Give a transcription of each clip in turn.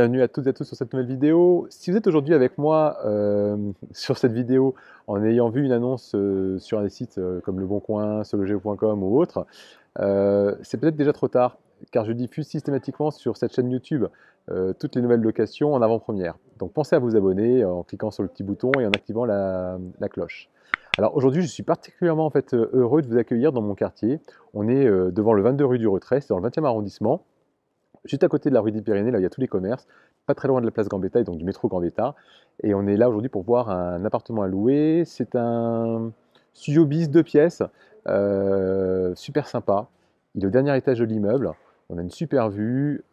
bienvenue à toutes et à tous sur cette nouvelle vidéo. Si vous êtes aujourd'hui avec moi sur cette vidéo en ayant vu une annonce sur un des sites comme Le Bon Coin, selogeo.com ou autre, c'est peut-être déjà trop tard car je diffuse systématiquement sur cette chaîne YouTube toutes les nouvelles locations en avant-première. Donc pensez à vous abonner en cliquant sur le petit bouton et en activant la cloche. Alors aujourd'hui, je suis particulièrement heureux de vous accueillir dans mon quartier. On est devant le 22 rue du Retrait, c'est dans le 20e arrondissement. Juste à côté de la rue des Pyrénées, là il y a tous les commerces, pas très loin de la place Gambetta et donc du métro Gambetta. Et on est là aujourd'hui pour voir un appartement à louer. C'est un studio bis 2 pièces, super sympa. Il est au dernier étage de l'immeuble. On a une super vue.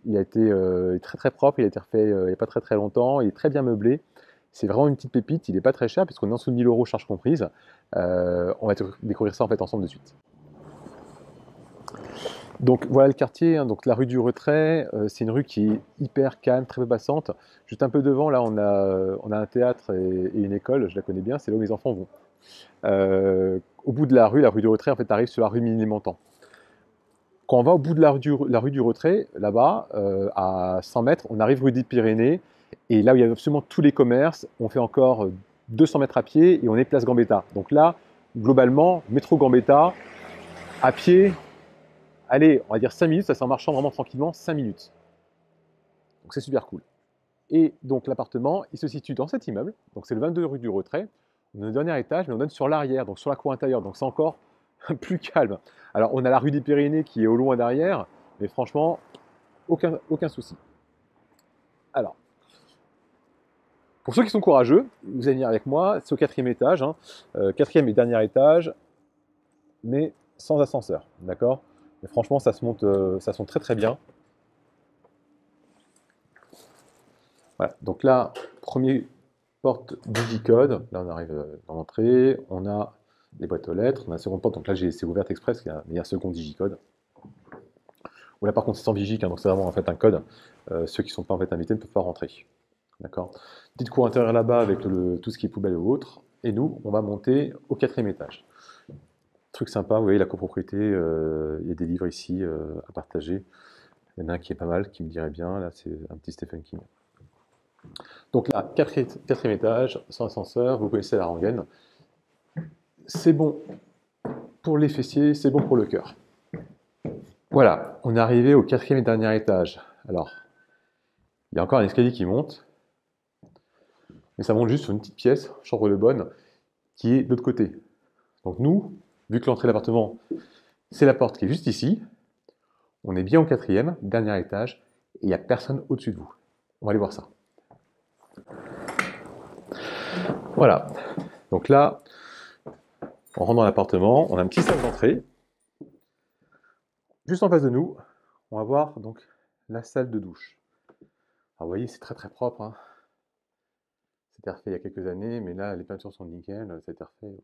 Il a été très très propre, il a été refait il n'y a pas très très longtemps. Il est très bien meublé. C'est vraiment une petite pépite, il n'est pas très cher puisqu'on est en dessous de 1000 euros charges comprises. On va découvrir ça en fait ensemble de suite. Donc voilà le quartier, hein, donc la rue du Retrait, c'est une rue qui est hyper calme, très peu passante. Juste un peu devant, là, on a un théâtre et une école, je la connais bien, c'est là où mes enfants vont. Au bout de la rue du Retrait, en fait, tu arrives sur la rue Ménilmontant. Quand on va au bout de la rue du Retrait, là-bas, à 100 mètres, on arrive rue des Pyrénées, et là où il y a absolument tous les commerces, on fait encore 200 mètres à pied, et on est place Gambetta. Donc là, globalement, métro Gambetta, à pied, allez, on va dire 5 minutes, ça c'est en marchant vraiment tranquillement, 5 minutes. Donc c'est super cool. Et donc l'appartement, il se situe dans cet immeuble, donc c'est le 22 rue du Retrait. On est au dernier étage, mais on donne sur l'arrière, donc sur la cour intérieure, donc c'est encore plus calme. Alors on a la rue des Pyrénées qui est au loin derrière, mais franchement, aucun souci. Alors, pour ceux qui sont courageux, vous allez venir avec moi, c'est au 4e étage, hein, 4e et dernier étage, mais sans ascenseur, d'accord? Mais franchement, ça se monte très très bien. Voilà, donc là, premier porte digicode, là on arrive dans l'entrée, on a les boîtes aux lettres, on a la seconde porte, donc là c'est ouverte express, il y a un second digicode. Ou là par contre c'est sans vigique, hein, donc c'est vraiment en fait un code, ceux qui ne sont pas en fait invités ne peuvent pas rentrer. D'accord. Petite cour intérieure là-bas avec tout ce qui est poubelle et autres, et nous on va monter au 4e étage. Truc sympa, vous voyez la copropriété, il y a des livres ici à partager. Il y en a un qui est pas mal, qui me dirait bien, là c'est un petit Stephen King. Donc là, 4e étage, sans ascenseur, vous connaissez la rengaine. C'est bon pour les fessiers, c'est bon pour le cœur. Voilà, on est arrivé au 4e et dernier étage. Alors, il y a encore un escalier qui monte, mais ça monte juste sur une petite pièce, chambre de bonne, qui est de l'autre côté. Donc nous, vu que l'entrée de l'appartement, c'est la porte qui est juste ici, on est bien au 4e, dernier étage, et il n'y a personne au-dessus de vous. On va aller voir ça. Voilà, donc là, on rentre dans l'appartement, on a un petit salle d'entrée. Juste en face de nous, on va voir donc la salle de douche. Alors vous voyez, c'est très très propre, hein. C'était refait il y a quelques années, mais là, les peintures sont nickel, c'était refait,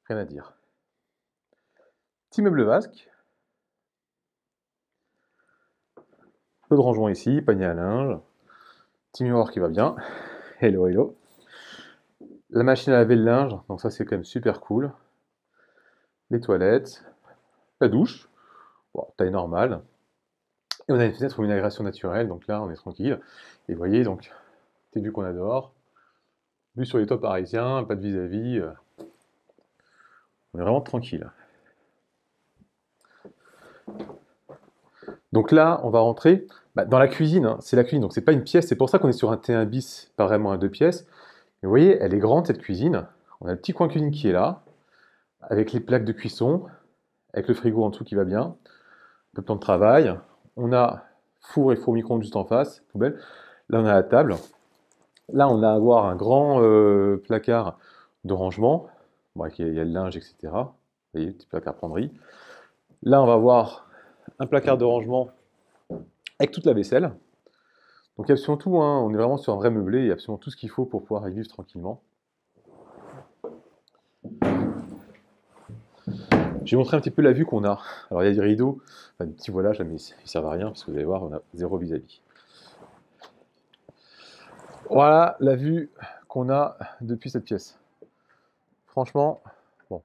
rien à dire. Petit meuble vasque, peu de rangement ici, panier à linge, petit miroir qui va bien, hello hello. La machine à laver le linge, donc ça c'est quand même super cool. Les toilettes, la douche, bon, taille normale. Et on a une fenêtre ou une aération naturelle, donc là on est tranquille. Et vous voyez, donc, des vues qu'on adore, vue sur les toits parisiens, pas de vis-à-vis, on est vraiment tranquille. Donc là, on va rentrer dans la cuisine, hein. C'est la cuisine, donc c'est pas une pièce, c'est pour ça qu'on est sur un T1 bis, pas vraiment un 2 pièces. Mais vous voyez, elle est grande cette cuisine. On a le petit coin cuisine qui est là, avec les plaques de cuisson, avec le frigo en dessous qui va bien, un peu de temps de travail. On a four et four micro-ondes juste en face, poubelle. Là, on a la table. Là, on a à voir un grand placard de rangement. Bon, il y a le linge, etc. Vous voyez, petit placard penderie. Là, on va voir un placard de rangement avec toute la vaisselle. Donc il y a absolument tout, hein. On est vraiment sur un vrai meublé, il y a absolument tout ce qu'il faut pour pouvoir y vivre tranquillement. Je vais montrer un petit peu la vue qu'on a. Alors il y a des rideaux, enfin des petits voilages, mais ils ne servent à rien, parce que vous allez voir, on a zéro vis-à-vis. Voilà la vue qu'on a depuis cette pièce. Franchement, bon,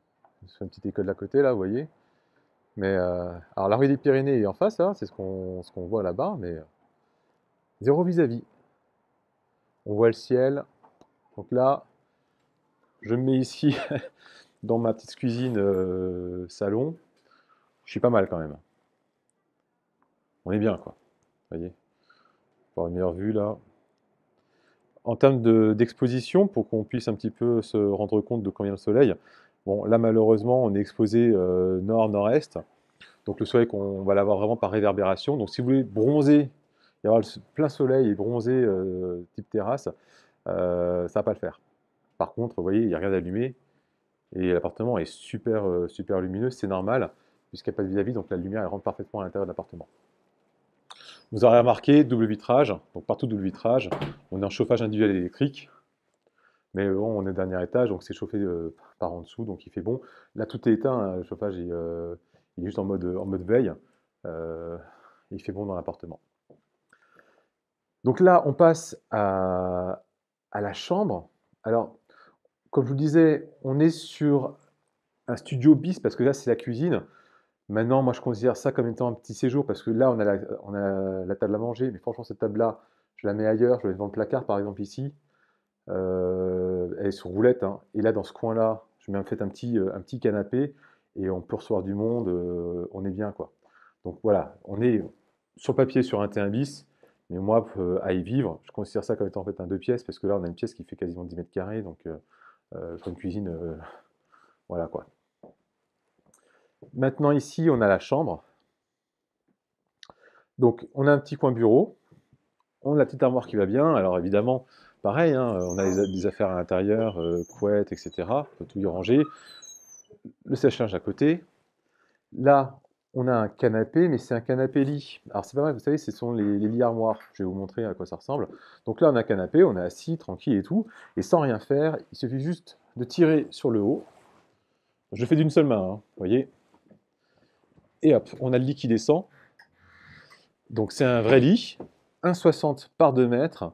c'est une petite école d'à côté là, vous voyez. Mais alors la rue des Pyrénées est en face, hein, c'est ce qu'on voit là-bas, mais Zéro vis-à-vis. On voit le ciel. Donc là, je me mets ici dans ma petite cuisine salon. Je suis pas mal quand même. On est bien, quoi. Vous voyez? Pour une meilleure vue là. En termes d'exposition, pour qu'on puisse un petit peu se rendre compte de quand vient le soleil, bon, là malheureusement on est exposé nord-nord-est, donc le soleil on va l'avoir vraiment par réverbération. Donc si vous voulez bronzer, y avoir le plein soleil et bronzer type terrasse, ça va pas le faire. Par contre, vous voyez, il n'y a rien d'allumé et l'appartement est super, super lumineux, c'est normal, puisqu'il n'y a pas de vis-à-vis, donc la lumière elle rentre parfaitement à l'intérieur de l'appartement. Vous aurez remarqué, double vitrage, donc partout double vitrage, on a un chauffage individuel électrique, mais bon, on est au dernier étage, donc c'est chauffé par en dessous, donc il fait bon. Là, tout est éteint, hein, le chauffage il est juste en mode veille, il fait bon dans l'appartement. Donc là, on passe à la chambre. Alors, comme je vous le disais, on est sur un studio bis, parce que là, c'est la cuisine. Maintenant, moi, je considère ça comme étant un petit séjour, parce que là, on a la table à manger, mais franchement, cette table-là, je la mets ailleurs, je la mets devant le placard, par exemple, ici. Elle est sur roulette, hein. Et là, dans ce coin-là, je mets en fait un petit canapé, et on peut recevoir du monde, on est bien, quoi. Donc voilà, on est sur le papier sur un T1 bis, mais moi, à y vivre, je considère ça comme étant en fait un 2 pièces, parce que là, on a une pièce qui fait quasiment 10 mètres carrés, donc sur une cuisine, voilà, quoi. Maintenant, ici, on a la chambre. Donc, on a un petit coin bureau. On a la petite armoire qui va bien. Alors, évidemment, pareil, hein, on a des affaires à l'intérieur, couettes, etc. On peut tout y ranger. Le sèche-linge à côté. Là, on a un canapé, mais c'est un canapé-lit. Alors, c'est pas mal, vous savez, ce sont les lits armoires. Je vais vous montrer à quoi ça ressemble. Donc là, on a un canapé, on est assis, tranquille et tout. Et sans rien faire, il suffit juste de tirer sur le haut. Je le fais d'une seule main, hein, vous voyez. Et hop, on a le lit qui descend. Donc c'est un vrai lit, 1,60 par 2 mètres.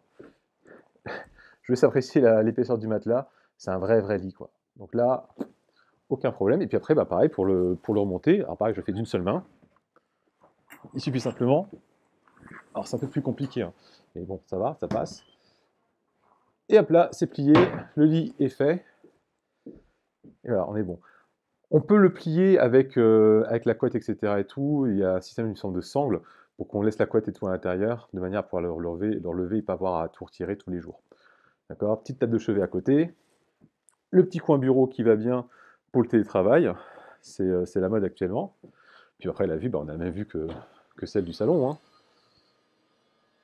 Je laisse apprécier l'épaisseur du matelas. C'est un vrai lit, quoi. Donc là, aucun problème. Et puis après, bah, pareil, pour le remonter, alors pareil, je le fais d'une seule main. Il suffit simplement. Alors c'est un peu plus compliqué, hein, mais bon, ça va, ça passe. Et hop là, c'est plié, le lit est fait. Et voilà, on est bon. On peut le plier avec la couette, etc. et tout. Il y a un système, une sorte de sangle pour qu'on laisse la couette et tout à l'intérieur, de manière à pouvoir le relever et pas avoir à tout retirer tous les jours. D'accord? Petite table de chevet à côté. Le petit coin bureau qui va bien pour le télétravail. C'est la mode actuellement. Puis après, la vue, bah, on a la même vue que celle du salon, hein.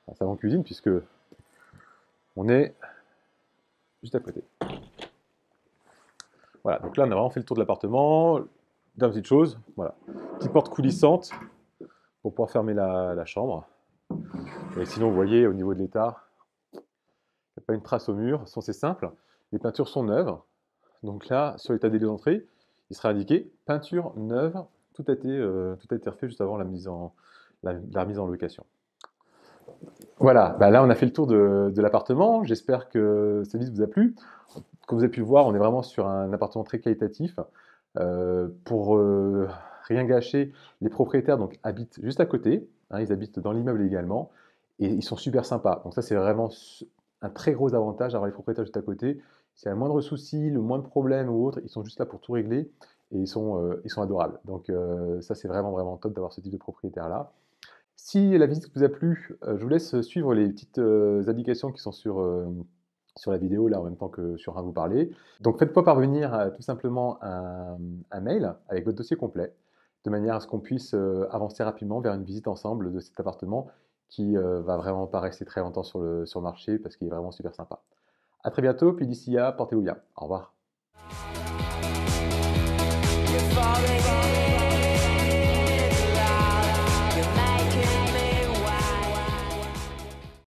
Un salon cuisine, puisque on est juste à côté. Voilà, donc là, on a vraiment fait le tour de l'appartement. Dernière petite chose, voilà. Petite porte coulissante pour pouvoir fermer la chambre. Et sinon, vous voyez, au niveau de l'état, il n'y a pas une trace au mur. C'est simple. Les peintures sont neuves. Donc là, sur l'état des deux entrées, il sera indiqué peinture neuve. Tout a été refait juste avant la remise en location. Voilà, bah là on a fait le tour de l'appartement. J'espère que cette visite vous a plu. Comme vous avez pu le voir, on est vraiment sur un appartement très qualitatif. Pour rien gâcher, les propriétaires donc, habitent juste à côté, hein, ils habitent dans l'immeuble également, et ils sont super sympas. Donc ça c'est vraiment un très gros avantage d'avoir les propriétaires juste à côté. S'il y a le moindre souci, le moindre problème ou autre, ils sont juste là pour tout régler, et ils sont adorables. Donc ça c'est vraiment top d'avoir ce type de propriétaire-là. Si la visite vous a plu, je vous laisse suivre les petites indications qui sont sur la vidéo, là, en même temps que sur un vous parler. Donc faites-moi parvenir tout simplement un mail avec votre dossier complet, de manière à ce qu'on puisse avancer rapidement vers une visite ensemble de cet appartement qui va vraiment pas rester très longtemps sur le marché parce qu'il est vraiment super sympa. À très bientôt, puis d'ici là, portez-vous bien. Au revoir.